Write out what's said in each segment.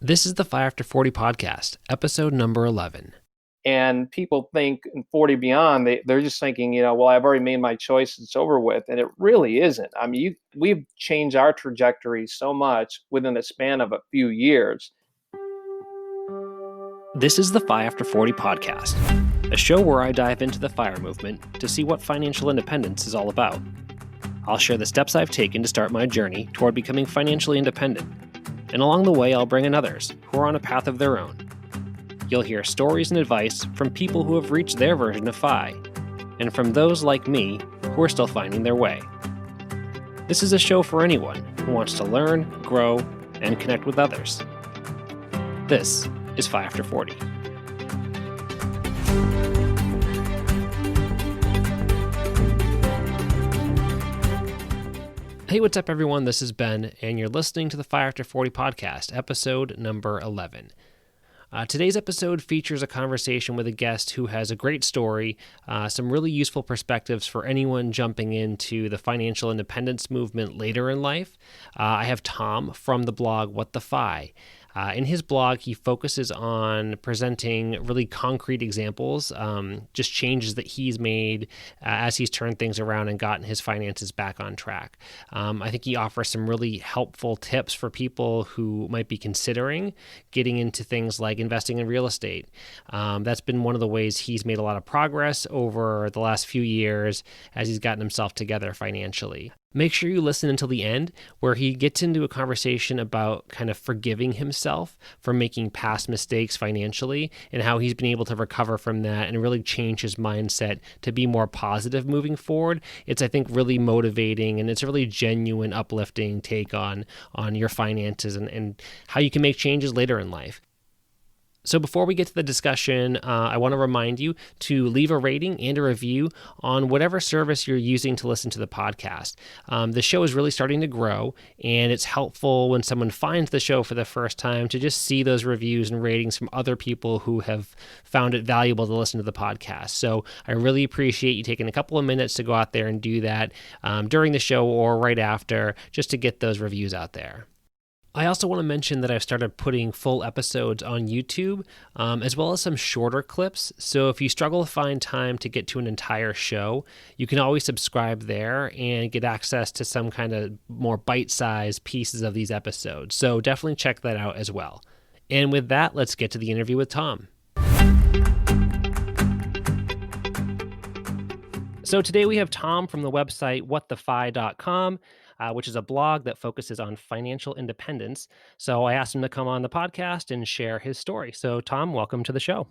This is the 5 After 40 podcast, episode number 11. And people think in 40 beyond, they're just thinking, well, I've already made my choice, it's over with. And it really isn't. I mean, we've changed our trajectory so much within the span of a few years. This is the 5 After 40 podcast, a show where I dive into the FIRE movement to see what financial independence is all about. I'll share the steps I've taken to start my journey toward becoming financially independent. And along the way, I'll bring in others who are on a path of their own. You'll hear stories and advice from people who have reached their version of FI, and from those like me who are still finding their way. This is a show for anyone who wants to learn, grow, and connect with others. This is 5 After 40. Hey, what's up, everyone? This is Ben, and you're listening to the 5 After 40 podcast, episode number 11. Today's episode features a conversation with a guest who has a great story, some really useful perspectives for anyone jumping into the financial independence movement later in life. I have Tom from the blog What the Fi. In his blog, he focuses on presenting really concrete examples, just changes that he's made as he's turned things around and gotten his finances back on track. I think he offers some really helpful tips for people who might be considering getting into things like investing in real estate. That's been one of the ways he's made a lot of progress over the last few years as he's gotten himself together financially. Make sure you listen until the end, where he gets into a conversation about kind of forgiving himself for making past mistakes financially and how he's been able to recover from that and really change his mindset to be more positive moving forward. It's, I think, really motivating, and it's a really genuine, uplifting take on your finances and how you can make changes later in life. So before we get to the discussion, I want to remind you to leave a rating and a review on whatever service you're using to listen to the podcast. The show is really starting to grow, and it's helpful when someone finds the show for the first time to just see those reviews and ratings from other people who have found it valuable to listen to the podcast. So I really appreciate you taking a couple of minutes to go out there and do that during the show or right after, just to get those reviews out there. I also want to mention that I've started putting full episodes on YouTube, as well as some shorter clips. So if you struggle to find time to get to an entire show, you can always subscribe there and get access to some kind of more bite-sized pieces of these episodes. So definitely check that out as well. And with that, let's get to the interview with Tom. So today we have Tom from the website whatthefi.com. Which is a blog that focuses on financial independence. So I asked him to come on the podcast and share his story. So Tom, welcome to the show.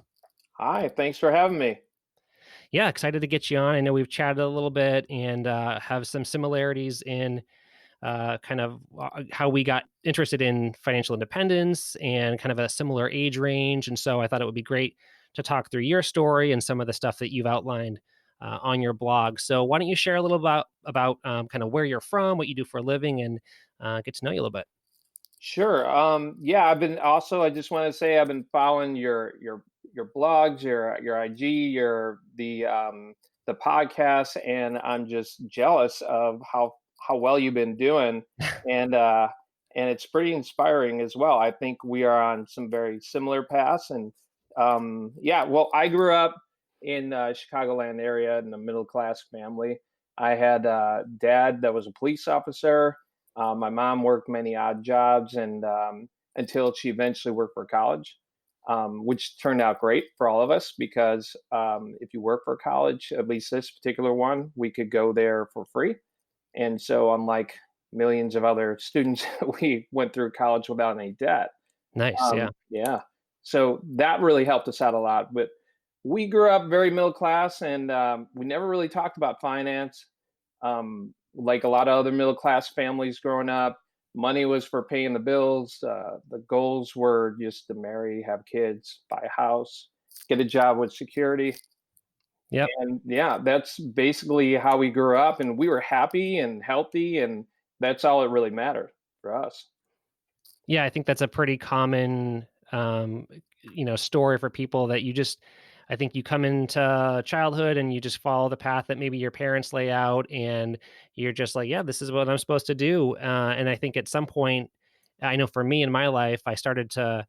Hi, thanks for having me. Yeah, excited to get you on. I know we've chatted a little bit and have some similarities in kind of how we got interested in financial independence and kind of a similar age range. And so I thought it would be great to talk through your story and some of the stuff that you've outlined on your blog. So why don't you share a little about kind of where you're from, what you do for a living, and get to know you a little bit. Sure. Yeah, I just want to say I've been following your blogs, your IG, the podcast, and I'm just jealous of how well you've been doing, and uh, and it's pretty inspiring as well. I think we are on some very similar paths, and yeah. Well, I grew up in Chicagoland area in a middle class family. I had a dad that was a police officer. My mom worked many odd jobs, and until she eventually worked for college, which turned out great for all of us because if you work for college, at least this particular one, we could go there for free. And so, unlike millions of other students, we went through college without any debt. Nice, yeah. Yeah. So that really helped us out a lot. But we grew up very middle class, and we never really talked about finance. Like a lot of other middle class families growing up, money was for paying the bills. The goals were just to marry, have kids, buy a house, get a job with security. Yep. And yeah, that's basically how we grew up, and we were happy and healthy, and that's all that really mattered for us. Yeah, I think that's a pretty common, story for people that I think you come into childhood and you just follow the path that maybe your parents lay out, and you're just like, yeah, this is what I'm supposed to do. And I think at some point, I know for me in my life, I started to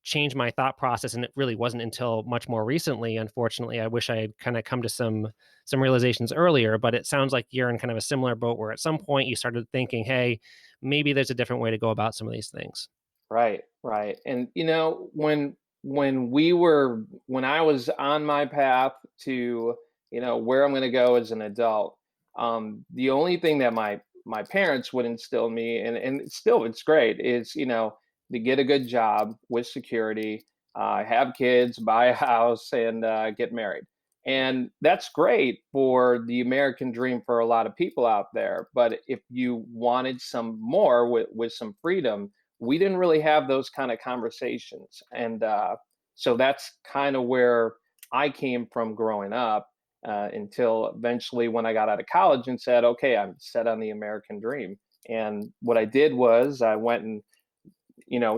change my thought process, and it really wasn't until much more recently, unfortunately. I wish I had kind of come to some realizations earlier, but it sounds like you're in kind of a similar boat where at some point you started thinking, hey, maybe there's a different way to go about some of these things. Right, right. And when I was on my path to, where I'm going to go as an adult, the only thing that my parents would instill in me, and still it's great, is to get a good job with security, have kids, buy a house, and get married. And that's great for the American dream for a lot of people out there. But if you wanted some more with some freedom, we didn't really have those kind of conversations. And so that's kind of where I came from growing up, until eventually when I got out of college and said, okay, I'm set on the American dream. And what I did was I went and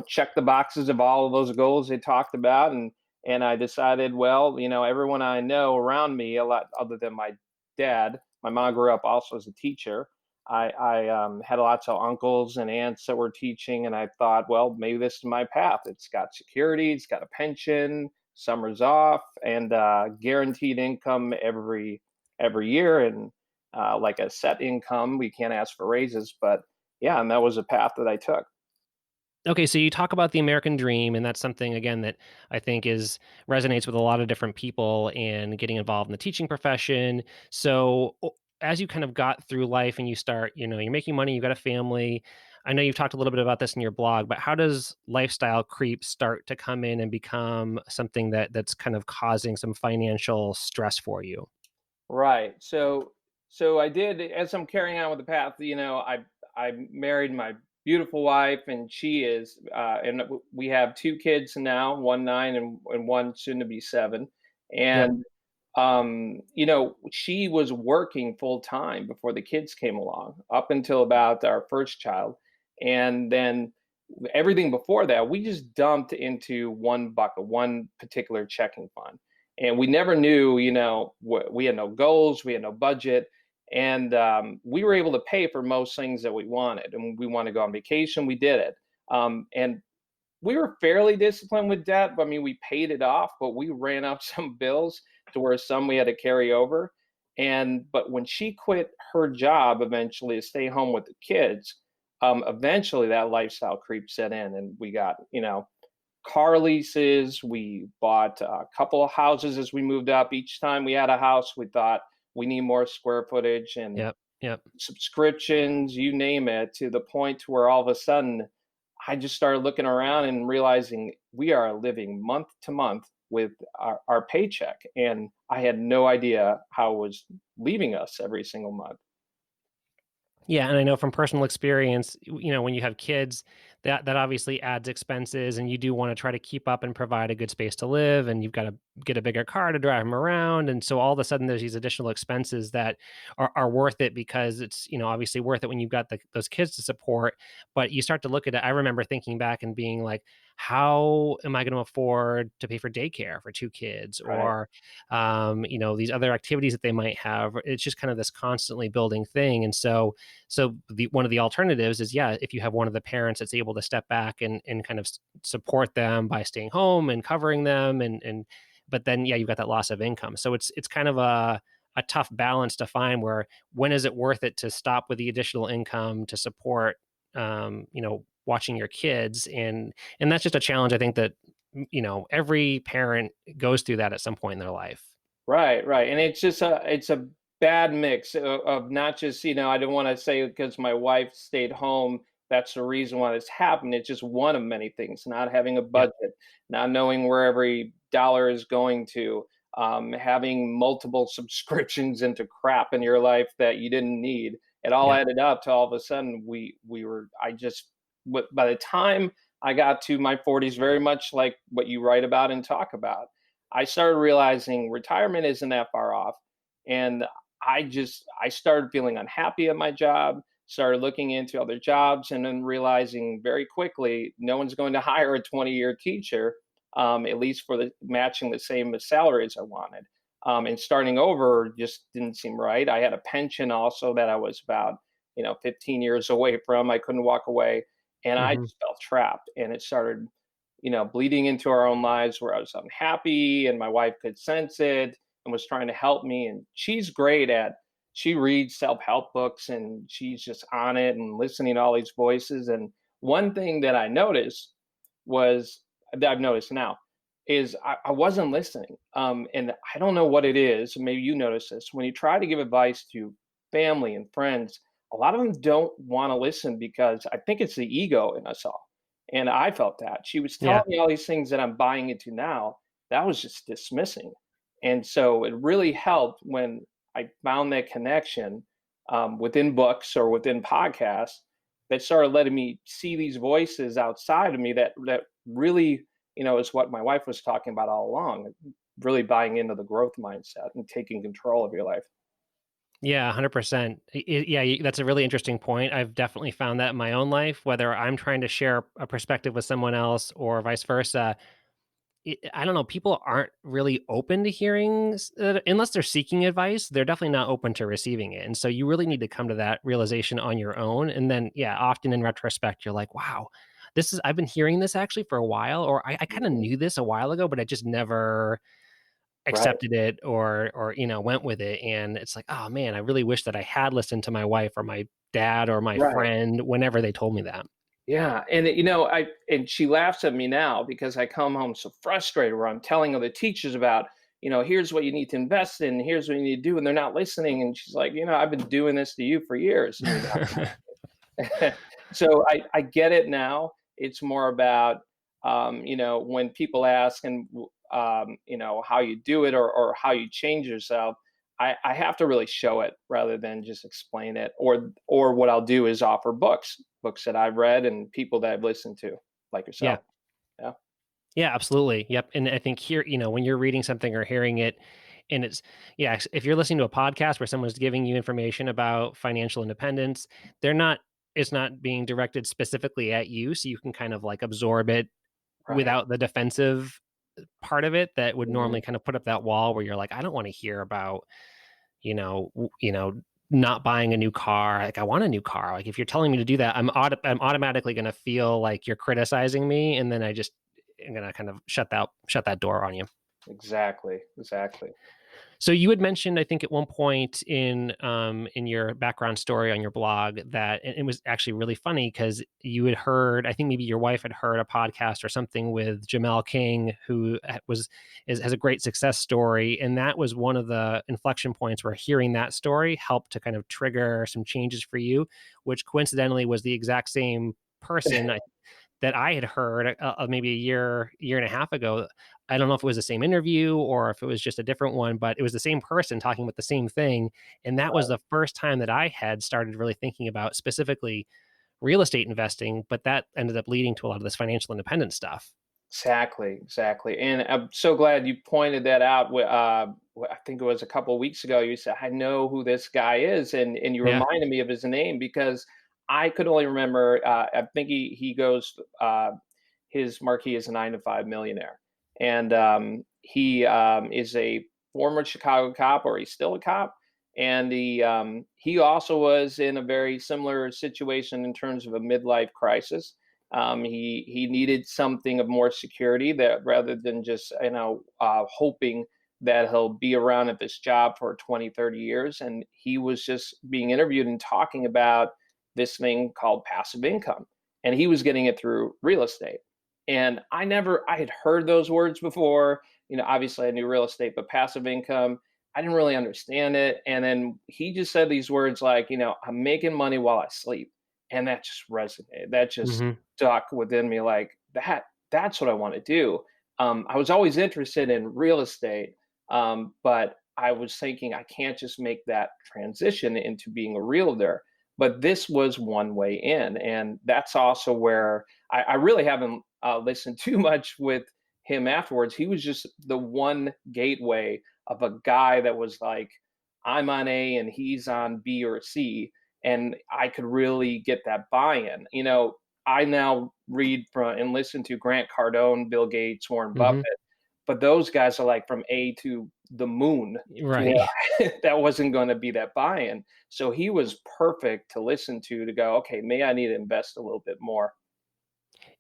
check the boxes of all of those goals they talked about, and I decided, well, everyone I know around me, a lot other than my dad. My mom grew up also as a teacher. I had lots of uncles and aunts that were teaching, and I thought, well, maybe this is my path. It's got security, it's got a pension, summers off, and guaranteed income every year, and like a set income. We can't ask for raises, but yeah, and that was a path that I took. Okay, so you talk about the American dream, and that's something again that I think is resonates with a lot of different people and getting involved in the teaching profession. So as you kind of got through life and you start, you're making money, you've got a family. I know you've talked a little bit about this in your blog, but how does lifestyle creep start to come in and become something that's kind of causing some financial stress for you? Right. So I did, as I'm carrying on with the path, I married my beautiful wife, and she is we have two kids now, one 9 and one soon to be 7. Yep. And she was working full time before the kids came along, up until about our first child. And then everything before that, we just dumped into one bucket, one particular checking fund. And we never knew, we had no goals, we had no budget. And we were able to pay for most things that we wanted. And we wanted to go on vacation, we did it. And we were fairly disciplined with debt. But I mean, we paid it off, but we ran up some bills to where some we had to carry over. And but when she quit her job eventually to stay home with the kids, eventually that lifestyle creep set in, and we got car leases. We bought a couple of houses as we moved up. Each time we had a house, we thought we need more square footage and Yep. Yep. subscriptions, you name it, to the point where all of a sudden I just started looking around and realizing we are living month to month with our paycheck. And I had no idea how it was leaving us every single month. Yeah, and I know from personal experience, when you have kids, that obviously adds expenses, and you do want to try to keep up and provide a good space to live, and you've got to get a bigger car to drive them around, and so all of a sudden there's these additional expenses that are worth it because it's obviously worth it when you've got those kids to support. But you start to look at it. I remember thinking back and being like, how am I going to afford to pay for daycare for 2 kids, Right. or these other activities that they might have? It's just kind of this constantly building thing, and so one of the alternatives is, yeah, if you have one of the parents that's able to step back and kind of support them by staying home and covering them, and but then yeah, you've got that loss of income. So it's kind of a tough balance to find where when is it worth it to stop with the additional income to support watching your kids, and that's just a challenge I think that every parent goes through that at some point in their life. Right, right, and it's a bad mix of not just, I don't wanna say because my wife stayed home, that's the reason why this happened. It's just one of many things, not having a Yep. budget, not knowing where every dollar is going to, having multiple subscriptions into crap in your life that you didn't need. It all Yep. added up to all of a sudden we were I just by the time I got to my 40s, very much like what you write about and talk about, I started realizing retirement isn't that far off. And I started feeling unhappy at my job, started looking into other jobs, and then realizing very quickly no one's going to hire a 20-year teacher, at least for the matching the same salary as I wanted. And starting over just didn't seem right. I had a pension also that I was about 15 years away from. I couldn't walk away. and I Mhm. just felt trapped, and it started, bleeding into our own lives where I was unhappy, and my wife could sense it and was trying to help me. And she's great at she reads self-help books, and she's just on it and listening to all these voices. And one thing that I noticed was that I've noticed now is I wasn't listening. And I don't know what it is. Maybe you notice this when you try to give advice to family and friends. A lot of them don't want to listen because I think it's the ego in us all. And I felt that she was telling Yeah. me all these things that I'm buying into now. That was just dismissing. And so it really helped when I found that connection within books or within podcasts that started letting me see these voices outside of me that really, is what my wife was talking about all along. Really buying into the growth mindset and taking control of your life. Yeah, 100%. Yeah, that's a really interesting point. I've definitely found that in my own life, whether I'm trying to share a perspective with someone else or vice versa. I don't know. People aren't really open to hearing, unless they're seeking advice. They're definitely not open to receiving it. And so you really need to come to that realization on your own. And then, yeah, often in retrospect, you're like, wow, I've been hearing this actually for a while, or I kind of Mhm. knew this a while ago, but I just never Right. accepted it or went with it. And it's like, oh man, I really wish that I had listened to my wife or my dad or my Right. friend whenever they told me that. Yeah, and I and she laughs at me now because I come home so frustrated where I'm telling other teachers about, here's what you need to invest in, here's what you need to do, and they're not listening. And she's like, I've been doing this to you for years, and you're not listening. So I get it now. It's more about, when people ask and how you do it or how you change yourself. I have to really show it rather than just explain it. Or what I'll do is offer books that I've read and people that I've listened to, like Yeah. yourself. Yeah. Yeah, absolutely. Yep. And I think here, when you're reading something or hearing it, and if you're listening to a podcast where someone's giving you information about financial independence, they're not, it's not being directed specifically at you. So you can kind of like absorb it Right. without the defensive part of it that would Mhm. normally kind of put up that wall where you're like, I don't want to hear about, not buying a new car. Like I want a new car. Like if you're telling me to do that, I'm automatically going to feel like you're criticizing me, and then I'm going to kind of shut that door on you. Exactly. Exactly. So you had mentioned, I think, at one point in your background story on your blog that and it was actually really funny because you had heard, I think maybe your wife had heard a podcast or something with Jamel King, who has a great success story, and that was one of the inflection points where hearing that story helped to kind of trigger some changes for you, which coincidentally was the exact same person that I had heard maybe a year and a half ago. I don't know if it was the same interview or if it was just a different one, but it was the same person talking about the same thing. And that was Right. the first time that I had started really thinking about specifically real estate investing, but that ended up leading to a lot of this financial independence stuff. Exactly, exactly, and I'm so glad you pointed that out. I think it was a couple of weeks ago. You said, "I know who this guy is," and you Yeah. reminded me of his name because I could only remember. I think he goes. His marquee is a 9 to 5 millionaire, and he is a former Chicago cop, or he's still a cop. And he also was in a very similar situation in terms of a midlife crisis. He needed something of more security that rather than just hoping that he'll be around at this job for 20, 30 years. And he was just being interviewed and talking about this thing called passive income. And he was getting it through real estate. And I had heard those words before. Obviously I knew real estate, but passive income, I didn't really understand it. And then he just said these words like, I'm making money while I sleep. And that just resonated. That just Hmm. stuck within me like that's what I want to do. I was always interested in real estate, but I was thinking I can't just make that transition into being a realtor. But this was one way in, and that's also where I really haven't listened too much with him afterwards. He was just the one gateway of a guy that was like, I'm on A and he's on B or C, and I could really get that buy-in. I now read from and listen to Grant Cardone, Bill Gates, Warren Hmm. Buffett, but those guys are like from A to the moon. Right. That wasn't going to be that buy-in. So he was perfect to listen to go, okay, maybe I need to invest a little bit more.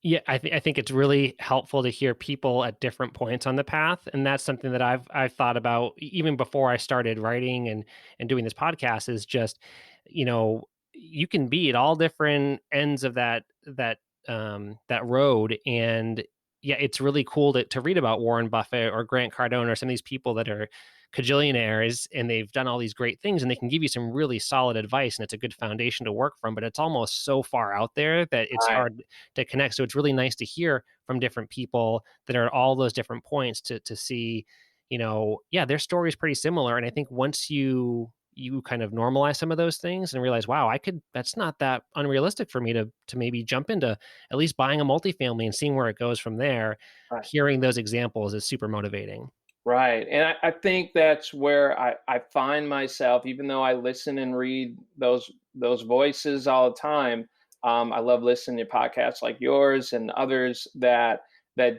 Yeah, I think it's really helpful to hear people at different points on the path, and that's something that I've thought about even before I started writing and doing this podcast is just, you can be at all different ends of that road. And yeah, it's really cool to read about Warren Buffett or Grant Cardone or some of these people that are cajillionaires and they've done all these great things and they can give you some really solid advice and it's a good foundation to work from, but it's almost so far out there that it's Right. hard to connect. So it's really nice to hear from different people that are at all those different points to see, yeah, their story is pretty similar. And I think once you kind of normalize some of those things and realize, wow, that's not that unrealistic for me to maybe jump into at least buying a multifamily and seeing where it goes from there. Right. Hearing those examples is super motivating. Right. And I think that's where I find myself, even though I listen and read those voices all the time. I love listening to podcasts like yours and others that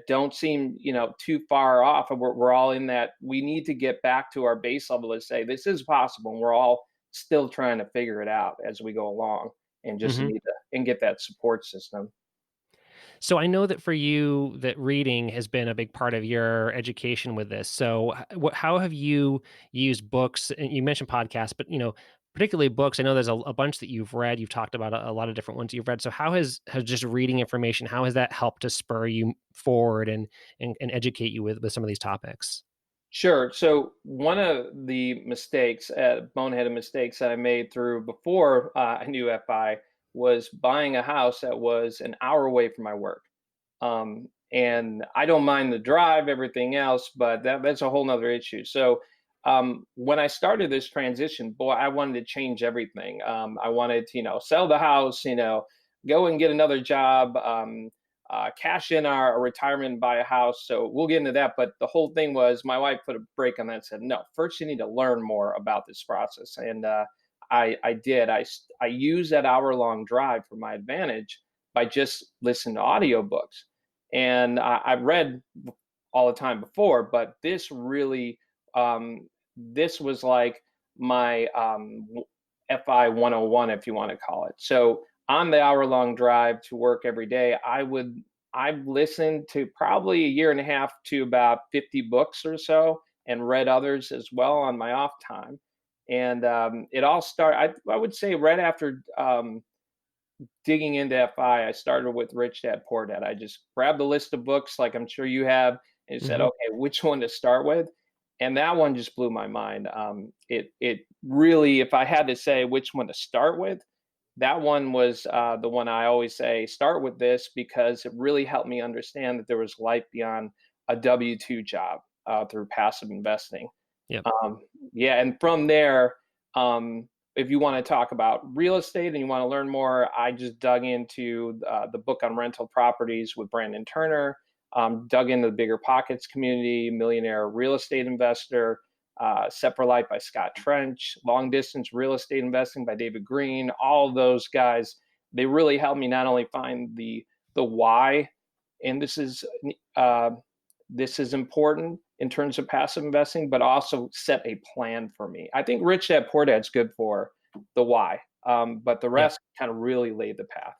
don't seem, too far off. And we're all in that we need to get back to our base level to say this is possible. And we're all still trying to figure it out as we go along and just Mhm. need to and get that support system. So I know that for you, that reading has been a big part of your education with this. So how have you used books? And you mentioned podcasts, but particularly books. I know there's a bunch that you've read. You've talked about a lot of different ones you've read. So how has just reading information? How has that helped to spur you forward and educate you with some of these topics? Sure. So one of the mistakes, boneheaded mistakes that I made through before I knew FI was buying a house that was an hour away from my work. And I don't mind the drive, everything else, but that's a whole nother issue. So when I started this transition, boy, I wanted to change everything. I wanted to, sell the house, go and get another job, cash in our retirement and buy a house. So we'll get into that. But the whole thing was my wife put a break on that and said, no, first you need to learn more about this process. And I did. I used that hour long drive for my advantage by just listening to audiobooks. And I've read all the time before, but this was like my FI 101, if you want to call it. So on the hour long drive to work every day, I've listened to probably a year and a half to about 50 books or so and read others as well on my off time. And it all started, I would say, right after digging into FI. I started with Rich Dad Poor Dad. I just grabbed a list of books, like I'm sure you have, and said, Hmm. okay, which one to start with? And that one just blew my mind. It really, if I had to say which one to start with, that one was the one I always say start with this because it really helped me understand that there was life beyond a W-2 job through passive investing. Yep. Um, yeah, and from there, if you want to talk about real estate and you want to learn more, I just dug into the book on rental properties with Brandon Turner, dug into the Bigger Pockets community, Millionaire Real Estate Investor, Set for Life by Scott Trench, Long Distance Real Estate Investing by David Green. All of those guys, they really helped me not only find the why, and uh, this is important in terms of passive investing, but also set a plan for me. I think Rich Dad Poor Dad's good for the why, but the Yep. rest kind of really laid the path.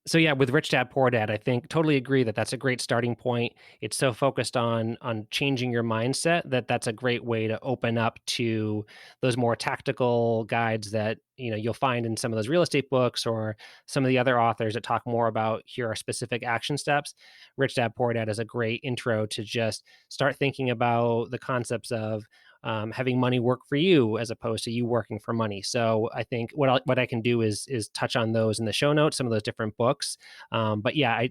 So yeah, with Rich Dad Poor Dad, I think totally agree that that's a great starting point. It's so focused on changing your mindset that that's a great way to open up to those more tactical guides that you'll find in some of those real estate books or some of the other authors that talk more about here are specific action steps. Rich Dad Poor Dad is a great intro to just start thinking about the concepts of having money work for you as opposed to you working for money. So I think what I can do is touch on those in the show notes, some of those different books. But yeah,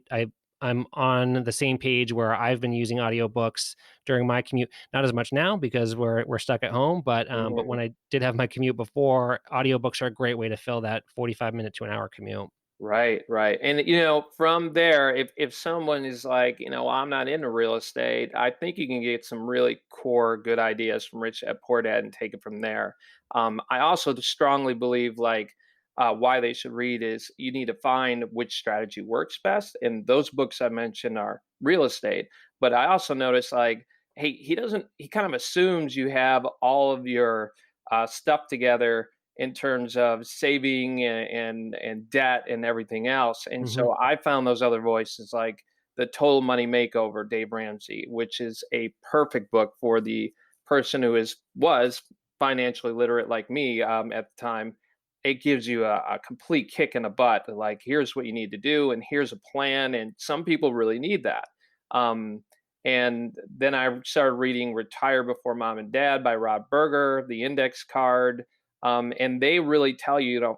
I'm on the same page where I've been using audiobooks during my commute. Not as much now because we're stuck at home, but Mhm. when I did have my commute before, audiobooks are a great way to fill that 45-minute to an hour commute. Right, right. And from there, if someone is like, I'm not into real estate, I think you can get some really core good ideas from Rich Dad Poor Dad and take it from there. I also strongly believe like why they should read is you need to find which strategy works best. And those books I mentioned are real estate. But I also notice like, hey, he kind of assumes you have all of your stuff together in terms of saving and debt and everything else. And Hmm. so I found those other voices like The Total Money Makeover, Dave Ramsey, which is a perfect book for the person who was financially literate like me at the time. It gives you a complete kick in the butt. Like, here's what you need to do, and here's a plan. And some people really need that. Um, and then I started reading Retire Before Mom and Dad by Rob Berger, The Index Card. And they really tell you,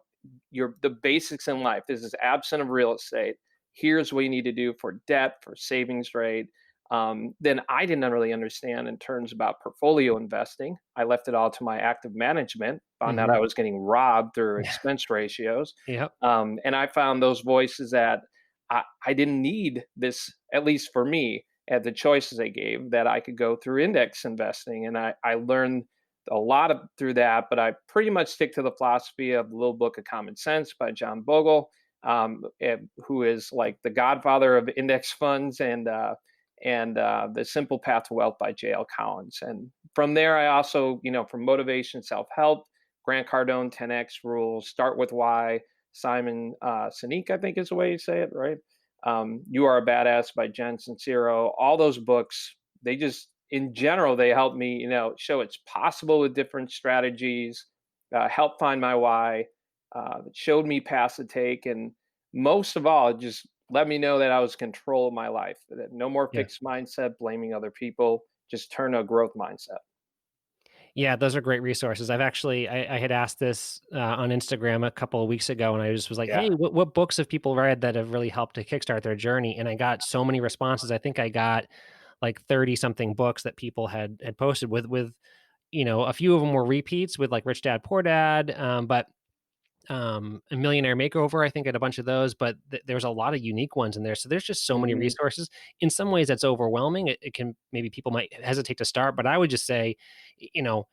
your the basics in life. This is absent of real estate. Here's what you need to do for debt, for savings rate. Then I didn't really understand in terms about portfolio investing. I left it all to my active management, found out Hmm. I was getting robbed through expense ratios. Yep. And I found those voices that I didn't need this, at least for me, at the choices they gave, that I could go through index investing. And I learned a lot of through that, but I pretty much stick to the philosophy of the Little Book of Common Sense by John Bogle, who is like the godfather of index funds, and The Simple Path to Wealth by J.L. Collins. And from there, I also, from motivation, self help, Grant Cardone, 10x rules, Start with Why, Simon Sinek, I think is the way you say it, right? You Are a Badass by Jen Sincero. All those books, they just, in general, they help me, show it's possible with different strategies, help find my why, showed me paths to take, and most of all, it just let me know that I was in control of my life. That no more Yeah. fixed mindset, blaming other people. Just turn to a growth mindset. Yeah, those are great resources. I had asked this on Instagram a couple of weeks ago, and I just was like, Yeah. "Hey, what books have people read that have really helped to kickstart their journey?" And I got so many responses. I think I got like 30 something books that people had posted with a few of them were repeats with like Rich Dad Poor Dad, but a Millionaire Makeover, I think, had a bunch of those, but there's a lot of unique ones in there. So there's just so many Mhm. resources. In some ways, that's overwhelming. It can maybe people might hesitate to start, but I would just say, you know,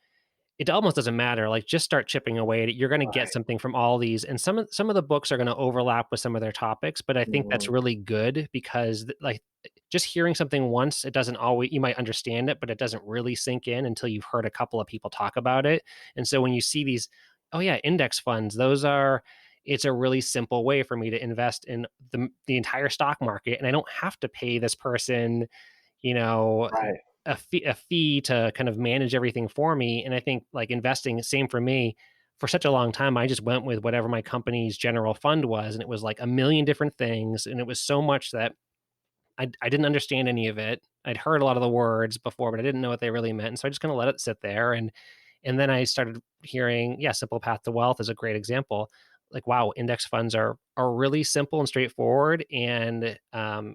it almost doesn't matter. Like, just start chipping away at it. You're going to get Right. something from all these, and some of the books are going to overlap with some of their topics. But I think that's Mhm. really good because, like, just hearing something once, it doesn't always. You might understand it, but it doesn't really sink in until you've heard a couple of people talk about it. And so when you see these, oh yeah, index funds, those are. It's a really simple way for me to invest in the entire stock market, and I don't have to pay this person you know, Right. a fee to kind of manage everything for me. And I think like investing, same for me. For such a long time, I just went with whatever my company's general fund was, and it was like a million different things, and it was so much that I didn't understand any of it. I'd heard a lot of the words before, but I didn't know what they really meant, and so I just kind of let it sit there. And then I started hearing, yeah, Simple Path to Wealth is a great example. Like, wow, index funds are really simple and straightforward, and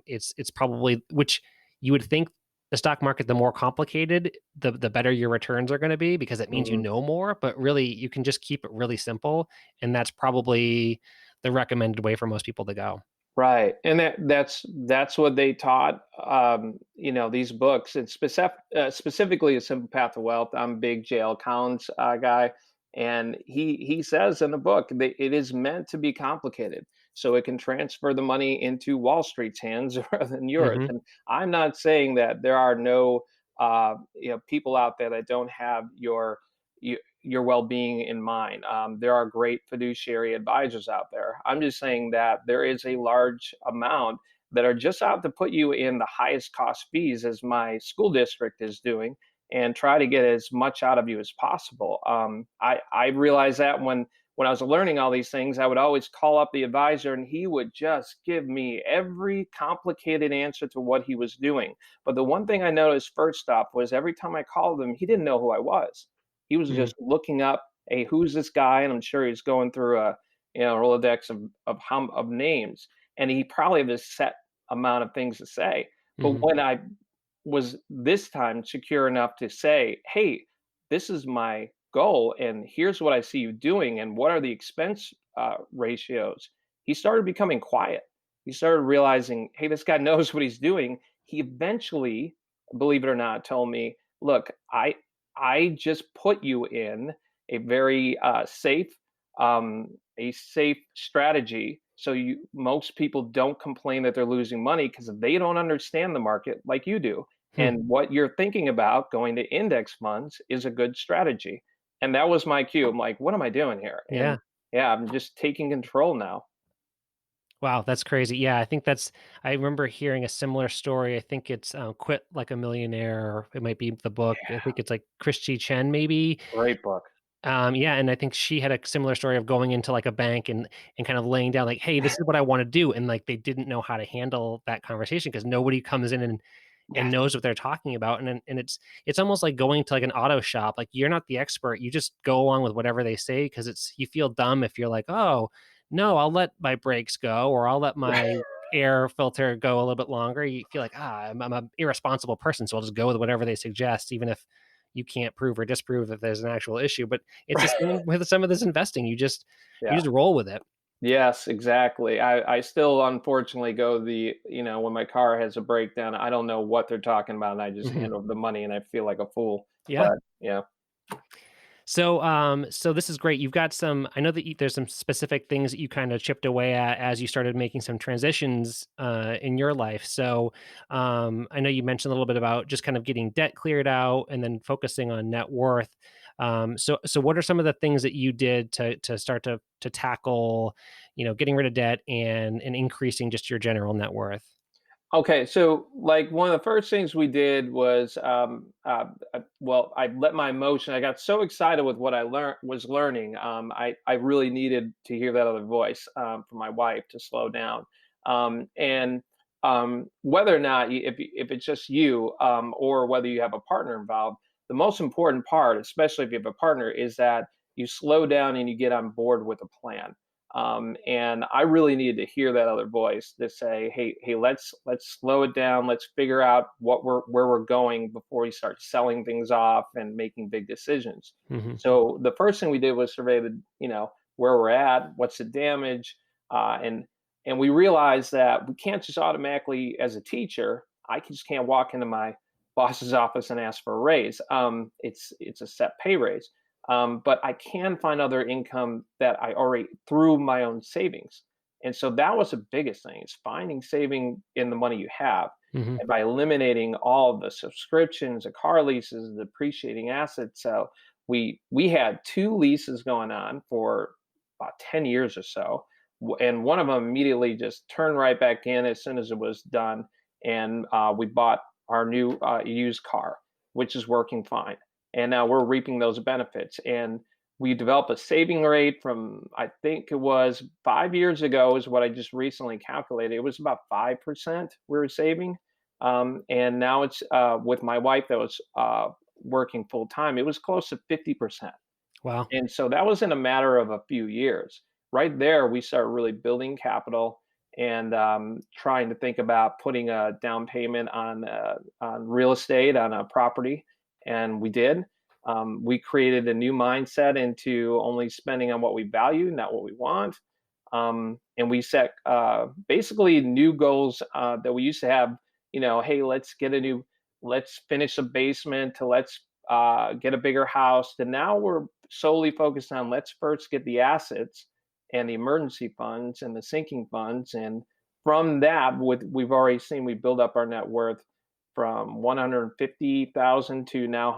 it's probably which you would think the stock market, the more complicated, the better your returns are going to be because it means you Mhm. know more. But really, you can just keep it really simple, and that's probably the recommended way for most people to go. Right, and that's what they taught. These books, and specifically A Simple Path to Wealth. I'm a big J.L. Collins guy, and he says in the book that it is meant to be complicated, so it can transfer the money into Wall Street's hands rather than yours. Hmm. And I'm not saying that there are no people out there that don't have your well-being in mind. There are great fiduciary advisors out there. I'm just saying that there is a large amount that are just out to put you in the highest cost fees, as my school district is doing, and try to get as much out of you as possible. I realized that when I was learning all these things, I would always call up the advisor, and he would just give me every complicated answer to what he was doing. But the one thing I noticed first off was every time I called him, he didn't know who I was. He was Hmm. just looking up, "Hey, who's this guy?" And I'm sure he's going through a, Rolodex of names, and he probably has a set amount of things to say. But Hmm. when I was this time secure enough to say, "Hey, this is my goal, and here's what I see you doing, and what are the expense ratios," he started becoming quiet. He started realizing, "Hey, this guy knows what he's doing." He eventually, believe it or not, told me, "Look, I just put you in a very safe strategy, so you most people don't complain that they're losing money because they don't understand the market like you do. Hmm. And what you're thinking about going to index funds is a good strategy." and that was my cue. I'm like, "What am I doing here?" Yeah. And yeah, I'm just taking control now. Wow, that's crazy. Yeah, I think that's I remember hearing a similar story. I think it's, Quit Like a Millionaire, or it might be the book. I think it's, like, Christy Chen maybe. Great book. Yeah, and I think she had a similar story of going into, like, a bank and kind of laying down, like, "Hey, this is what I wanna do," and, like, they didn't know how to handle that conversation because nobody comes in and Yes. knows what they're talking about, and it's almost like going to, like, an auto shop, like, you're not the expert, you just go along with whatever they say because it's you feel dumb if you're like, "Oh, no, I'll let my brakes go, or I'll let my air filter go a little bit longer." You feel like, I'm a irresponsible person, so I'll just go with whatever they suggest, even if you can't prove or disprove that there's an actual issue, but it's the same with some of this investing, you Yeah. just roll with it. Yes, exactly. I still unfortunately go when my car has a breakdown, I don't know what they're talking about, and I just Mhm. hand over the money, and I feel like a fool. Yeah. But yeah. So this is great. You've got some. I know that there's some specific things that you kind of chipped away at as you started making some transitions in your life. I know you mentioned a little bit about just kind of getting debt cleared out and then focusing on net worth. So what are some of the things that you did to start to tackle, getting rid of debt and increasing just your general net worth? Okay, so like one of the first things we did was, well, I let my emotion. I got so excited with what I learning. I really needed to hear that other voice from my wife to slow down. And Whether or not if it's just you or whether you have a partner involved, the most important part, especially if you have a partner, is that you slow down and you get on board with a plan. And I really needed to hear that other voice to say, "Hey, let's slow it down. Let's figure out where we're going before we start selling things off and making big decisions." Hmm. So the first thing we did was survey where we're at, what's the damage, and we realized that we can't just automatically, as a teacher, just can't walk into my boss's office and ask for a raise. It's a set pay raise, but I can find other income that I already through my own savings. And so that was the biggest thing is finding saving in the money you have. Hmm. And by eliminating all of the subscriptions, the car leases, the depreciating assets. So we had two leases going on for about 10 years or so. And one of them immediately just turned right back in as soon as it was done. And we bought our new used car, which is working fine, and now we're reaping those benefits. And we developed a saving rate from, I think it was 5 years ago, is what I just recently calculated. It was about 5% we were saving. And now it's with my wife that was working full time, it was close to 50%. Wow. And so that was in a matter of a few years. Right there, we started really building capital and trying to think about putting a down payment on real estate, on a property, and we did. We created a new mindset into only spending on what we value, not what we want. And we set basically new goals that we used to have. Hey, let's finish a basement, to let's get a bigger house. And now we're solely focused on let's first get the assets and the emergency funds and the sinking funds. And from that, we've already seen we build up our net worth from 150,000 to now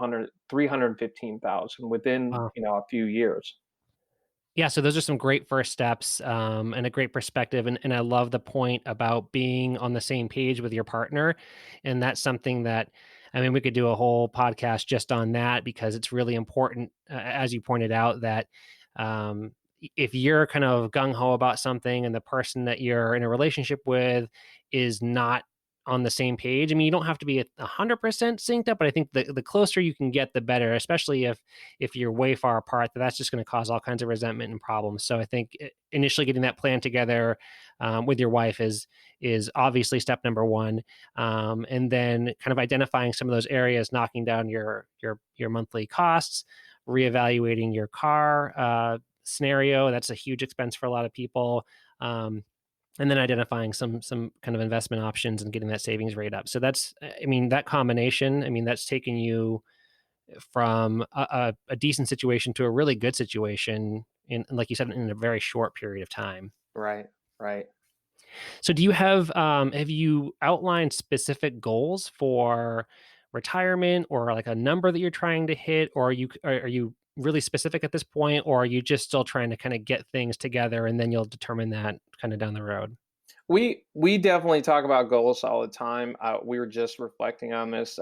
315,000 within Wow. a few years. Yeah, so those are some great first steps, and a great perspective, and I love the point about being on the same page with your partner, and that's something that I mean, we could do a whole podcast just on that because it's really important, as you pointed out, that if you're kind of gung ho about something and the person that you're in a relationship with is not on the same page. I mean, you don't have to be 100% synced up, but I think the closer you can get, the better. Especially if you're way far apart, that's just going to cause all kinds of resentment and problems. So I think initially getting that plan together with your wife is obviously step number one, and then kind of identifying some of those areas, knocking down your monthly costs, reevaluating your car scenario. That's a huge expense for a lot of people. And then identifying some kind of investment options and getting that savings rate up. So that's, I mean, that combination, I mean, that's taken you from a decent situation to a really good situation in, like you said, in a very short period of time. Right, right. So do you have you outlined specific goals for retirement or like a number that you're trying to hit, or are you really specific at this point, or are you just still trying to kind of get things together and then you'll determine that kind of down the road? We definitely talk about goals all the time. We were just reflecting on this.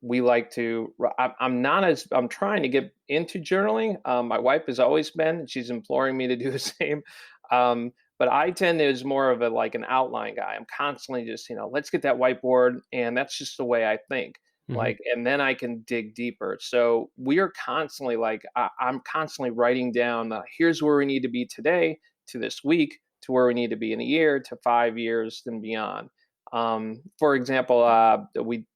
We like to. I'm not as. I'm trying to get into journaling. My wife has always been. And she's imploring me to do the same. But I tend to is more of a like an outline guy. I'm constantly just let's get that whiteboard, and that's just the way I think. Hmm. Like, and then I can dig deeper. So we are constantly like I'm constantly writing down. Here's where we need to be today to this week to where we need to be in a year to 5 years and beyond. For example, we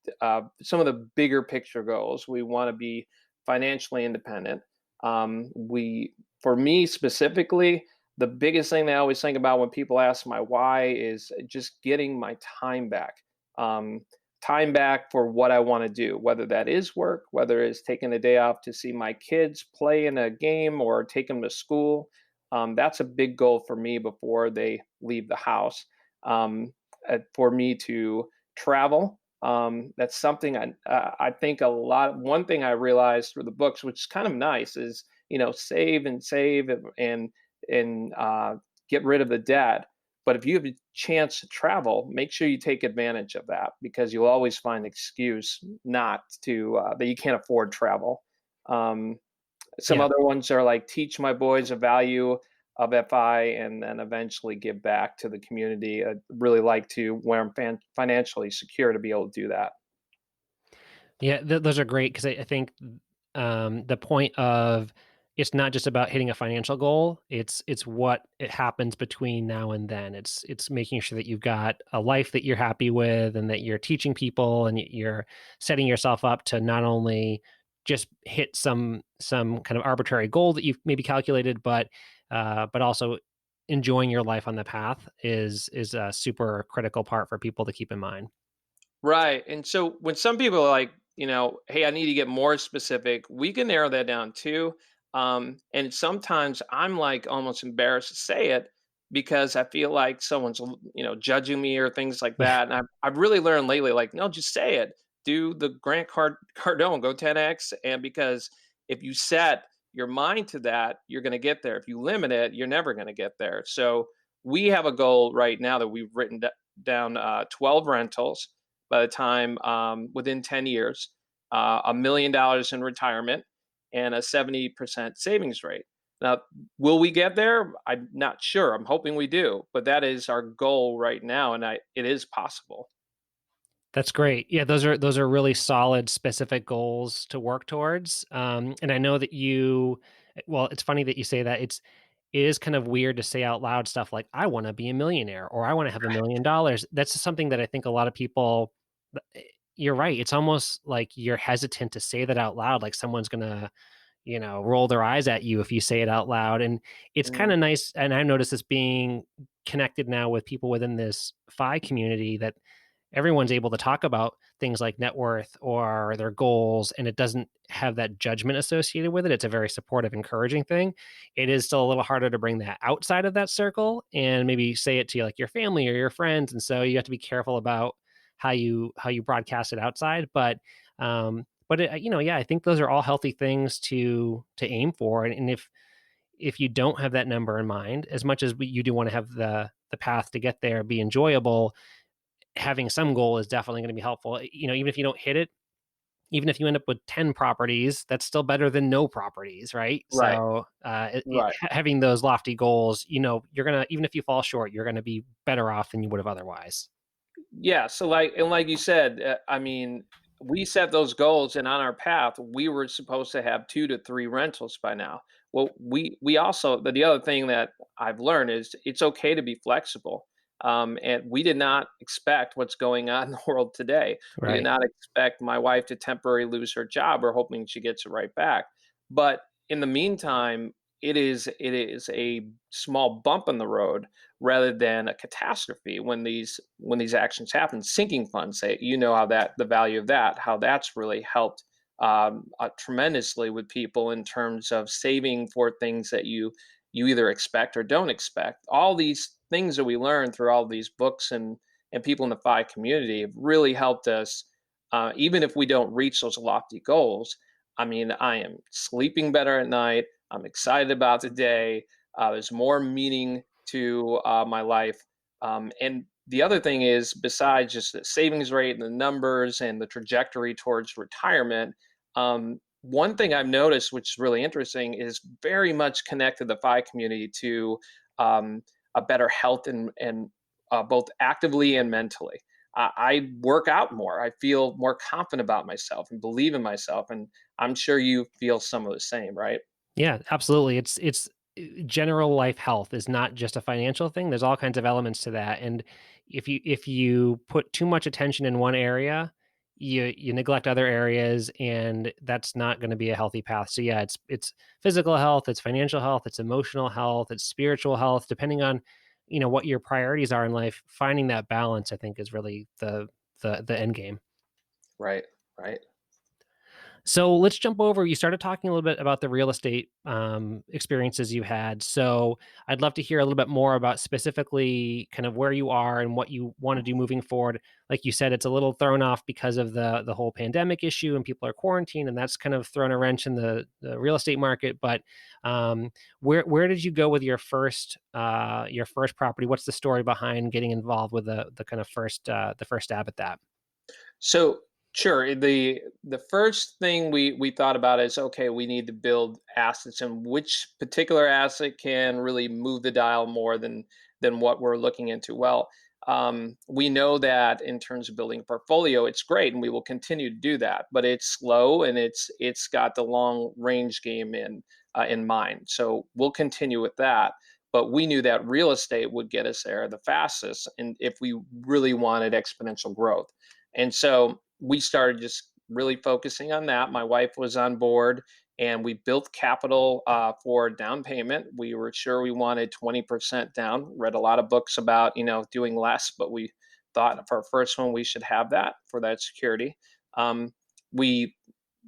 some of the bigger picture goals. We want to be financially independent. For me specifically, the biggest thing that I always think about when people ask my why is just getting my time back. Um, Time back for what I want to do, whether that is work, whether it's taking a day off to see my kids play in a game or take them to school. That's a big goal for me before they leave the house. For me to travel, that's something I think a lot. One thing I realized through the books, which is kind of nice, is save and save and get rid of the debt. But if you have a chance to travel, make sure you take advantage of that because you'll always find excuse not to that you can't afford travel. Um, some Yeah. other ones are like teach my boys a value of FI and then eventually give back to the community. I'd really like to where I'm financially secure to be able to do that. Yeah, those are great because I think the point of it's not just about hitting a financial goal. It's what it happens between now and then. It's making sure that you've got a life that you're happy with, and that you're teaching people, and you're setting yourself up to not only just hit some kind of arbitrary goal that you've maybe calculated, but also enjoying your life on the path is a super critical part for people to keep in mind. Right. And so when some people are like, hey, I need to get more specific, we can narrow that down too. And sometimes I'm like almost embarrassed to say it because I feel like someone's, judging me or things like Yeah. that. And I've really learned lately, like, no, just say it. Do the Cardone, go 10x. And because if you set your mind to that, you're going to get there. If you limit it, you're never going to get there. So we have a goal right now that we've written down 12 rentals by the time within 10 years, $1 million in retirement, and a 70% savings rate. Now, will we get there? I'm not sure. I'm hoping we do, but that is our goal right now, and it is possible. That's great. Yeah, those are really solid, specific goals to work towards. And I know that well, it's funny that you say that. It is kind of weird to say out loud stuff like "I want to be a millionaire" or "I want to have $1 million." That's just something that I think a lot of people. You're right. It's almost like you're hesitant to say that out loud, like someone's gonna roll their eyes at you if you say it out loud. And it's kind Mm, of nice. And I noticed this being connected now with people within this FI community that everyone's able to talk about things like net worth or their goals, and it doesn't have that judgment associated with it. It's a very supportive, encouraging thing. It is still a little harder to bring that outside of that circle and maybe say it to like your family or your friends. And so you have to be careful about how you broadcast it outside. But yeah, I think those are all healthy things to aim for. And if you don't have that number in mind, as much as you do want to have the path to get there be enjoyable, having some goal is definitely going to be helpful. Even if you don't hit it, even if you end up with 10 properties, that's still better than no properties, right? right, So, right. having those lofty goals, you're going to, even if you fall short, you're going to be better off than you would have otherwise. Yeah, so like you said, I mean, we set those goals, and on our path, we were supposed to have 2 to 3 rentals by now. Well, we also the other thing that I've learned is it's okay to be flexible. And we did not expect what's going on in the world today. We did Right. not expect my wife to temporarily lose her job. We're hoping she gets it right back. But in the meantime, it is a small bump in the road rather than a catastrophe when these actions happen. Sinking funds, say, how that the value of that, how that's really helped tremendously with people in terms of saving for things that you either expect or don't expect. All these things that we learn through all these books and people in the FI community have really helped us, even if we don't reach those lofty goals. I mean, I am sleeping better at night. I'm excited about the day. There's more meaning to my life. And the other thing is, besides just the savings rate and the numbers and the trajectory towards retirement, one thing I've noticed, which is really interesting, is very much connected the FI community to a better health and both actively and mentally. I work out more. I feel more confident about myself and believe in myself. And I'm sure you feel some of the same, right? Yeah, absolutely. General life health is not just a financial thing. There's all kinds of elements to that, and if you put too much attention in one area, you neglect other areas, and that's not going to be a healthy path. So yeah, it's physical health, it's financial health, it's emotional health, it's spiritual health. Depending on what your priorities are in life, finding that balance, I think, is really the end game. Right, right. So let's jump over. You started talking a little bit about the real estate experiences you had. So I'd love to hear a little bit more about specifically kind of where you are and what you want to do moving forward. Like you said, it's a little thrown off because of the whole pandemic issue and people are quarantined, and that's kind of thrown a wrench in the real estate market. But where did you go with your first property? What's the story behind getting involved with the kind of the first stab at that? So sure, the first thing we thought about is, okay, we need to build assets, and which particular asset can really move the dial more than what we're looking into. Well, we know that in terms of building a portfolio, it's great, and we will continue to do that. But it's slow, and it's got the long range game in mind. So we'll continue with that. But we knew that real estate would get us there the fastest, and if we really wanted exponential growth. And so we started just really focusing on that. My wife was on board, and we built capital for down payment. We were sure we wanted 20% down. Read a lot of books about doing less, but we thought for our first one we should have that for that security. Um, we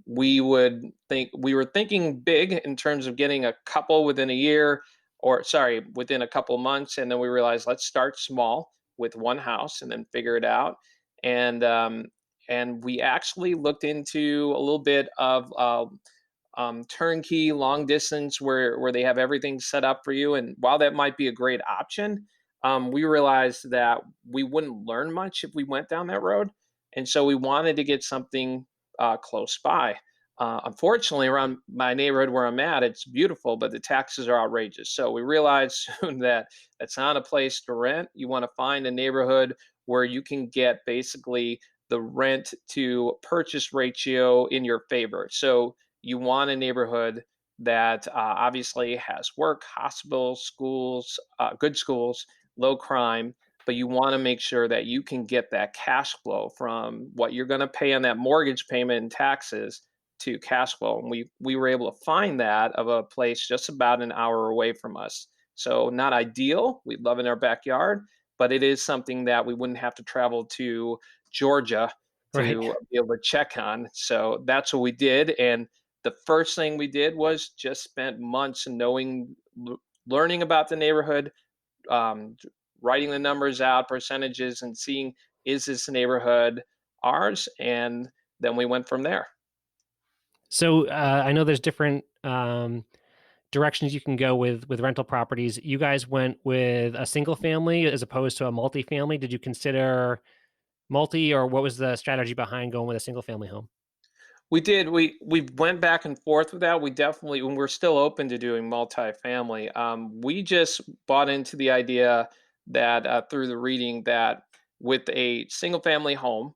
we were thinking big in terms of getting a couple within a year, or sorry, within a couple months, and then we realized, let's start small with one house and then figure it out. And um, and we actually looked into a little bit of turnkey long distance, where they have everything set up for you. And while that might be a great option, we realized that we wouldn't learn much if we went down that road. And so we wanted to get something close by. Unfortunately, around my neighborhood where I'm at, it's beautiful, but the taxes are outrageous. So we realized soon that that's not a place to rent. You want to find a neighborhood where you can get basically the rent to purchase ratio in your favor. So you want a neighborhood that obviously has work, hospitals, schools, good schools, low crime, but you want to make sure that you can get that cash flow from what you're going to pay on that mortgage payment and taxes to cash flow. And we were able to find that of a place just about an hour away from us. So not ideal. We love it in our backyard, but it is something that we wouldn't have to travel to Georgia Right. to be able to check on. So that's what we did. And the first thing we did was just spent months learning about the neighborhood, um, writing the numbers out, percentages, and seeing, is this neighborhood ours? And then we went from there. So I know there's different directions you can go with rental properties. You guys went with a single family as opposed to a multifamily. Did you consider multi, or what was the strategy behind going with a single family home? We did. We went back and forth with that. We definitely, when we're still open to doing multifamily, we just bought into the idea that through the reading that with a single family home,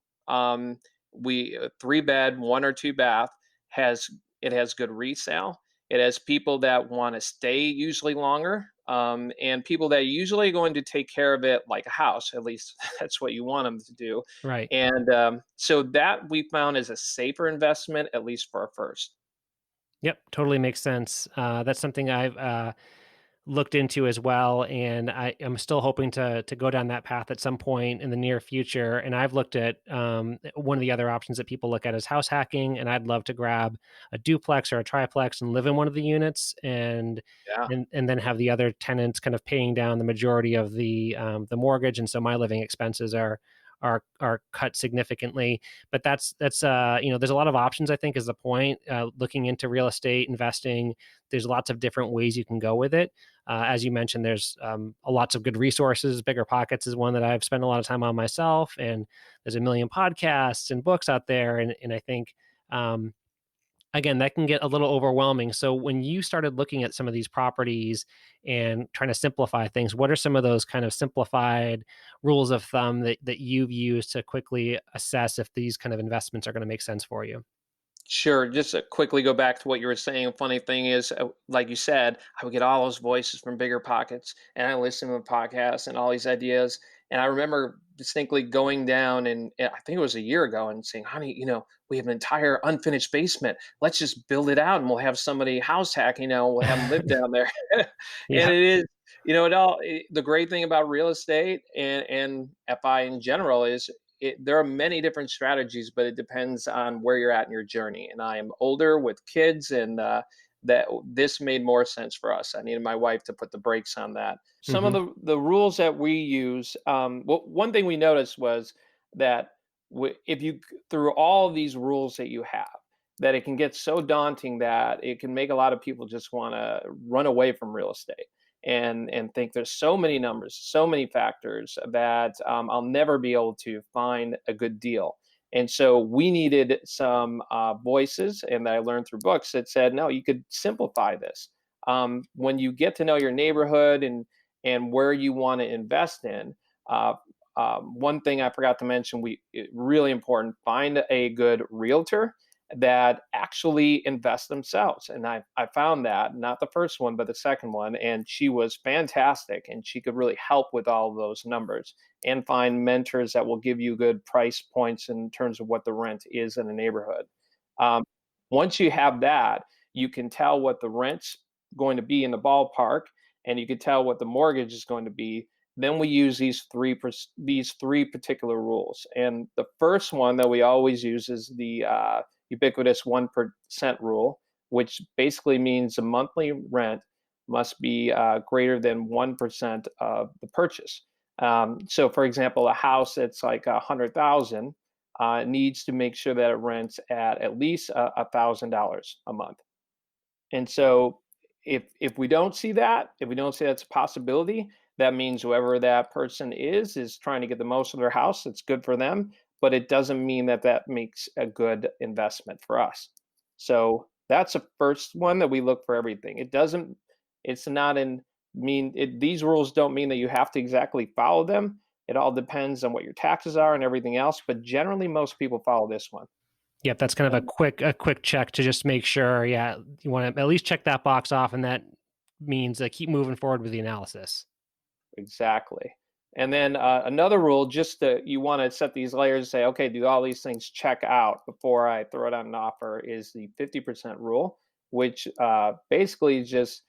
we three bed, one or two bath, has it has good resale. It has people that want to stay usually longer, and people that are usually going to take care of it like a house. At least that's what you want them to do. Right. And so that we found is a safer investment, at least for our first. Yep. Totally makes sense. That's something I've looked into as well, and I am still hoping to go down that path at some point in the near future. And I've looked at one of the other options that people look at is house hacking, and I'd love to grab a duplex or a triplex and live in one of the units, and Yeah. and then have the other tenants kind of paying down the majority of the mortgage, and so my living expenses are are cut significantly. But that's there's a lot of options, I think, is the point. Looking into real estate investing, there's lots of different ways you can go with it. As you mentioned, there's lots of good resources. Bigger Pockets is one that I've spent a lot of time on myself, and there's a million podcasts and books out there, and I think um, again, that can get a little overwhelming. So when you started looking at some of these properties and trying to simplify things, what are some of those kind of simplified rules of thumb that you've used to quickly assess if these kind of investments are going to make sense for you? Sure. Just to quickly go back to what you were saying. Funny thing is, like you said, I would get all those voices from Bigger Pockets, and I listen to podcasts and all these ideas. And I remember distinctly going down, and I think it was a year ago, and saying, "Honey, we have an entire unfinished basement. Let's just build it out, and we'll have somebody house hack. We'll have them live down there." And Yeah. it is, the great thing about real estate and FI in general is there are many different strategies, but it depends on where you're at in your journey. And I am older with kids, and that this made more sense for us. I needed my wife to put the brakes on that. Some of Hmm. the rules that we use, well, one thing we noticed was that if you through all of these rules that you have, that it can get so daunting that it can make a lot of people just want to run away from real estate and think there's so many numbers, so many factors that I'll never be able to find a good deal. And so we needed some voices, and that I learned through books that said, no, you could simplify this. When you get to know your neighborhood and where you want to invest in, uh, one thing I forgot to mention, really important, find a good realtor that actually invest themselves. And I found that, not the first one, but the second one. And she was fantastic. And she could really help with all of those numbers and find mentors that will give you good price points in terms of what the rent is in a neighborhood. Um, Once you have that, you can tell what the rent's going to be in the ballpark, and you can tell what the mortgage is going to be. Then we use these three particular rules. And the first one that we always use is the ubiquitous 1% rule, which basically means the monthly rent must be greater than 1% of the purchase. So, for example, a house that's like 100,000 needs to make sure that it rents at least $1,000 a month. And so if we don't see that, if we don't see that's a possibility, that means whoever that person is trying to get the most of their house. It's good for them, but it doesn't mean that that makes a good investment for us. So that's the first one that we look for everything. It doesn't. It's not in mean it, these rules don't mean that you have to exactly follow them. It all depends on what your taxes are and everything else. But generally, most people follow this one. Yep, that's kind of a quick check to just make sure. Yeah, you want to at least check that box off, and that means keep moving forward with the analysis. Exactly. And then another rule, just that you want to set these layers and say, okay, do all these things check out before I throw it on an offer, is the 50% rule, which basically is just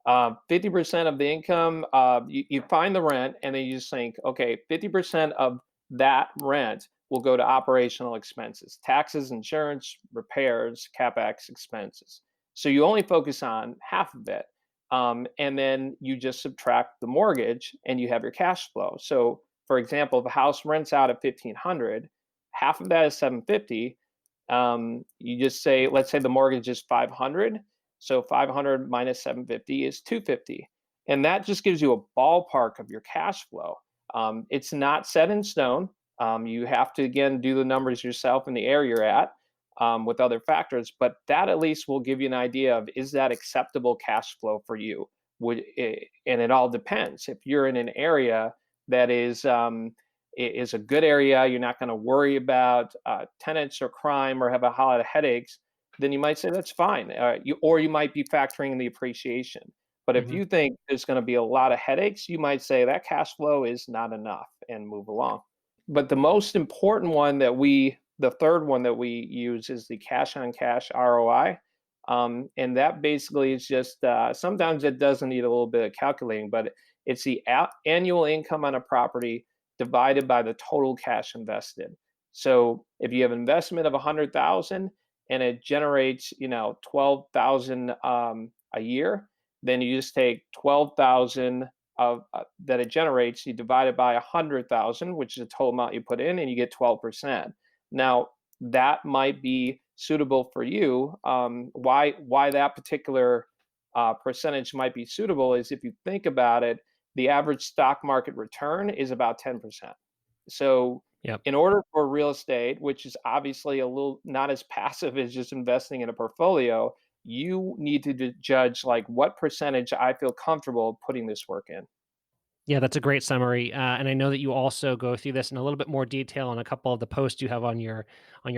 50% of the income. You find the rent, and then you just think, okay, 50% of that rent will go to operational expenses, taxes, insurance, repairs, capex expenses. So you only focus on half of it, and then you just subtract the mortgage, and you have your cash flow. So, for example, if a house rents out at 1,500, half of that is 750. You just say, let's say the mortgage is 500, so 500 minus 750 is 250. And that just gives you a ballpark of your cash flow. It's not set in stone. You have to, again, do the numbers yourself in the area you're at, with other factors, but that at least will give you an idea of, is that acceptable cash flow for you? And it all depends. If you're in an area that is a good area, you're not going to worry about tenants or crime or have a lot of headaches, then you might say that's fine. Or you might be factoring in the appreciation. But if Mhm. you think there's going to be a lot of headaches, you might say that cash flow is not enough and move along. But the most important one the third one that we use is the cash on cash ROI. And that basically is just, sometimes it doesn't need a little bit of calculating, but it's the annual income on a property divided by the total cash invested. So if you have an investment of 100,000 and it generates, 12,000 a year, then you just take 12,000 that it generates, you divide it by 100,000, which is the total amount you put in, and you get 12%. Now, that might be suitable for you. Why that particular percentage might be suitable is if you think about it, the average stock market return is about 10%. So, Yep. in order for real estate, which is obviously a little not as passive as just investing in a portfolio, you need to judge like what percentage I feel comfortable putting this work in. Yeah, that's a great summary, and I know that you also go through this in a little bit more detail on a couple of the posts you have on your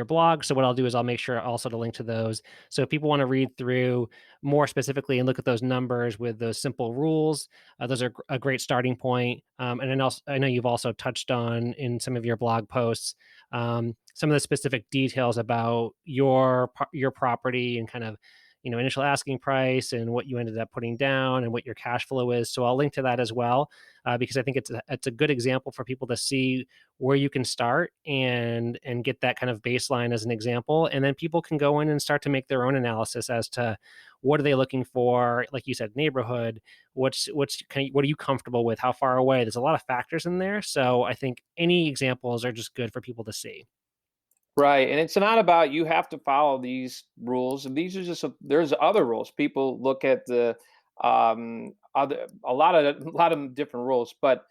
blog. So what I'll do is I'll make sure also to link to those. So if people want to read through more specifically and look at those numbers with those simple rules, those are a great starting point. And then also, I know you've also touched on in some of your blog posts some of the specific details about your property and kind of initial asking price and what you ended up putting down and what your cash flow is. So I'll link to that as well because I think it's a good example for people to see where you can start and get that kind of baseline as an example, and then people can go in and start to make their own analysis as to what are they looking for, like you said, neighborhood, what are you comfortable with, how far away. There's a lot of factors in there, so I think any examples are just good for people to see. Right, and it's not about you have to follow these rules. And these are just there's other rules. People look at the other a lot of different rules, but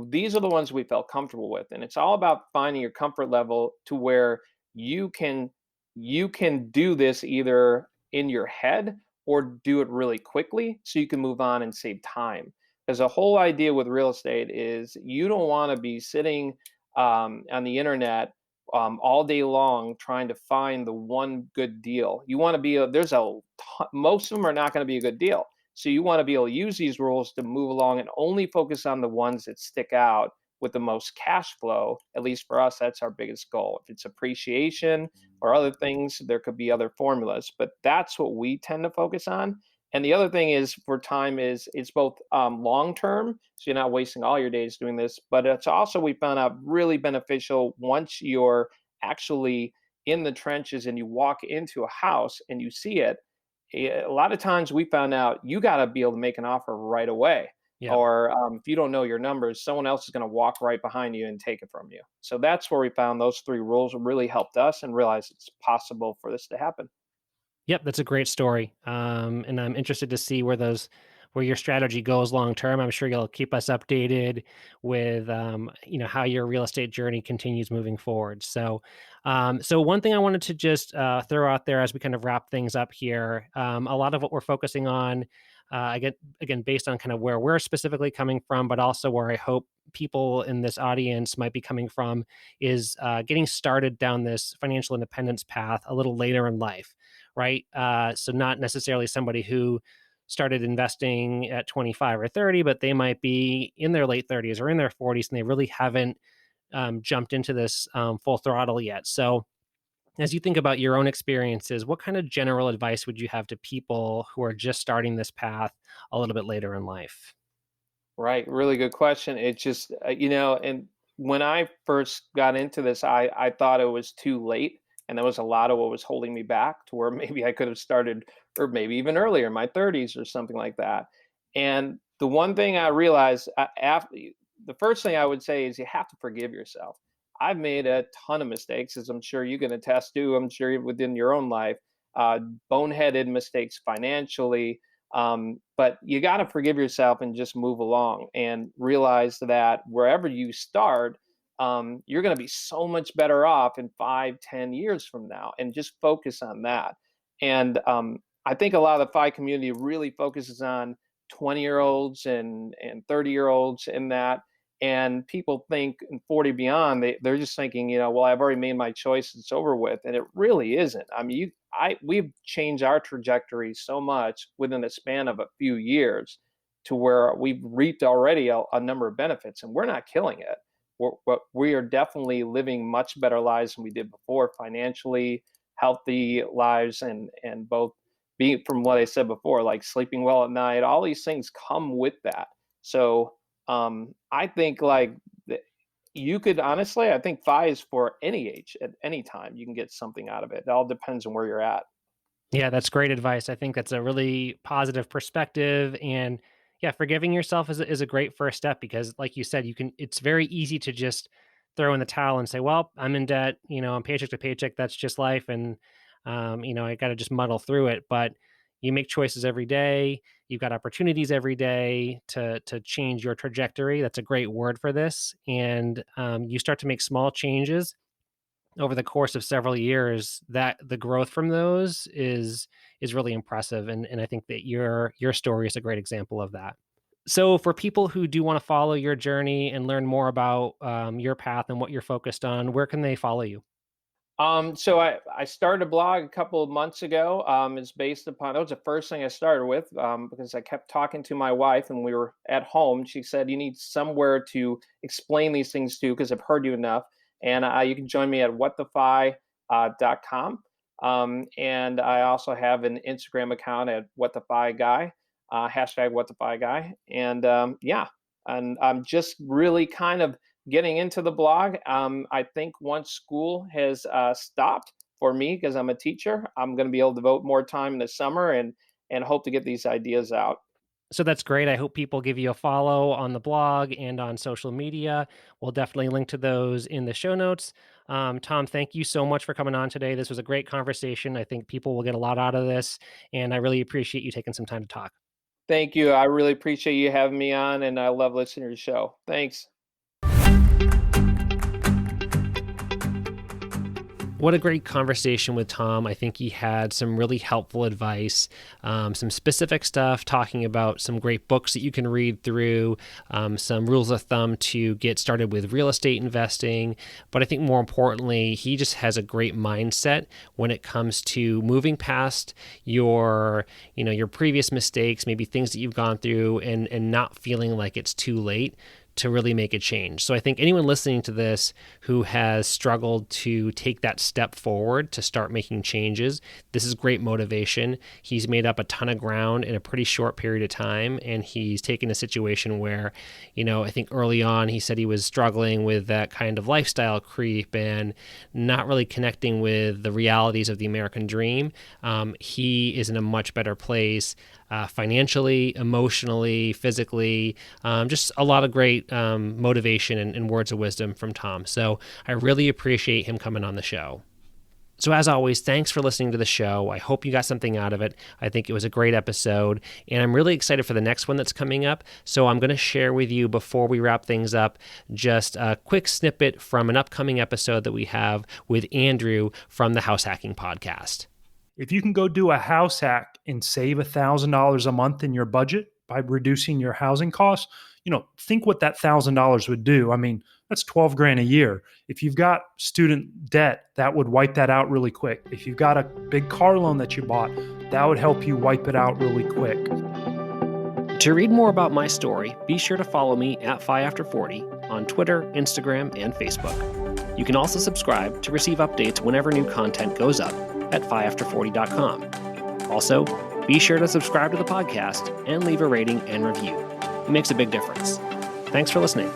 these are the ones we felt comfortable with. And it's all about finding your comfort level to where you can you can do this either in your head or do it really quickly so you can move on and save time. Because the whole idea with real estate is you don't want to be sitting on the internet all day long trying to find the one good deal. You want to be most of them are not going to be a good deal. So you want to be able to use these rules to move along and only focus on the ones that stick out with the most cash flow. At least for us, that's our biggest goal. If it's appreciation or other things, there could be other formulas, but that's what we tend to focus on. And the other thing is for time is it's both long term, so you're not wasting all your days doing this, but it's also we found out really beneficial once you're actually in the trenches and you walk into a house and you see it. A lot of times we found out you got to be able to make an offer right away. Yep. Or if you don't know your numbers, someone else is going to walk right behind you and take it from you. So that's where we found those three rules really helped us and realized it's possible for this to happen. Yep, that's a great story. And I'm interested to see where your strategy goes long term. I'm sure you'll keep us updated with how your real estate journey continues moving forward. So one thing I wanted to just throw out there as we kind of wrap things up here, a lot of what we're focusing on, again based on kind of where we're specifically coming from, but also where I hope people in this audience might be coming from, is getting started down this financial independence path a little later in life, right? So not necessarily somebody who started investing at 25 or 30, but they might be in their late 30s or in their 40s, and they really haven't jumped into this full throttle yet. So, as you think about your own experiences, what kind of general advice would you have to people who are just starting this path a little bit later in life? Right, really good question. It just, and when I first got into this, I thought it was too late, and there was a lot of what was holding me back to where maybe I could have started, or maybe even earlier, in my 30s or something like that. And the one thing I realized after the first thing I would say is you have to forgive yourself. I've made a ton of mistakes, as I'm sure you can attest to. I'm sure within your own life, uh, boneheaded mistakes financially, but you got to forgive yourself and just move along and realize that wherever you start, you're going to be so much better off in 5, 10 years from now, and just focus on that. And I think a lot of the FI community really focuses on 20-year-olds and 30-year-olds in that. And people think in 40 beyond, they're just thinking, well, I've already made my choice, it's over with. And it really isn't. I mean, we've changed our trajectory so much within the span of a few years to where we've reaped already a number of benefits, and we're not killing it. We are definitely living much better lives than we did before, financially healthy lives, and both being, from what I said before, like sleeping well at night, all these things come with that. So I think like you could honestly, I think FI is for any age at any time. You can get something out of it. It all depends on where you're at. Yeah, that's great advice. I think that's a really positive perspective. And Yeah, forgiving yourself is a great first step because like you said, it's very easy to just throw in the towel and say, "Well, I'm in debt, I'm paycheck to paycheck, that's just life and I got to just muddle through it." But you make choices every day. You've got opportunities every day to change your trajectory. That's a great word for this. And you start to make small changes over the course of several years. That the growth from those is really impressive. And I think that your story is a great example of that. So, for people who do want to follow your journey and learn more about your path and what you're focused on, where can they follow you? So I started a blog a couple of months ago. It's based upon that was the first thing I started with because I kept talking to my wife and we were at home. She said, "You need somewhere to explain these things to because I've heard you enough." And you can join me at whatthefi.com. And I also have an Instagram account at whatthefi hashtag whatthefi. And yeah, and I'm just really kind of getting into the blog. I think once school has stopped for me, because I'm a teacher, I'm going to be able to devote more time in the summer and hope to get these ideas out. So that's great. I hope people give you a follow on the blog and on social media. We'll definitely link to those in the show notes. Tom, thank you so much for coming on today. This was a great conversation. I think people will get a lot out of this, and I really appreciate you taking some time to talk. Thank you. I really appreciate you having me on, and I love listening to your show. Thanks. What a great conversation with Tom. I think he had some really helpful advice, some specific stuff, talking about some great books that you can read through, some rules of thumb to get started with real estate investing. But I think more importantly, he just has a great mindset when it comes to moving past your previous mistakes, maybe things that you've gone through, and not feeling like it's too late to really make a change. So I think anyone listening to this who has struggled to take that step forward to start making changes, this is great motivation. He's made up a ton of ground in a pretty short period of time, and he's taken a situation where, I think early on he said he was struggling with that kind of lifestyle creep and not really connecting with the realities of the American dream. He is in a much better place financially, emotionally, physically, just a lot of great motivation and words of wisdom from Tom. So I really appreciate him coming on the show. So as always, thanks for listening to the show. I hope you got something out of it. I think it was a great episode, and I'm really excited for the next one that's coming up. So I'm going to share with you before we wrap things up just a quick snippet from an upcoming episode that we have with Andrew from the House Hacking Podcast. If you can go do a house hack and save $1,000 a month in your budget by reducing your housing costs, think what that $1,000 would do. I mean, that's 12 grand a year. If you've got student debt, that would wipe that out really quick. If you've got a big car loan that you bought, that would help you wipe it out really quick. To read more about my story, be sure to follow me at Fi After 40 on Twitter, Instagram, and Facebook. You can also subscribe to receive updates whenever new content goes up at fiafter40.com. Also, be sure to subscribe to the podcast and leave a rating and review. It makes a big difference. Thanks for listening.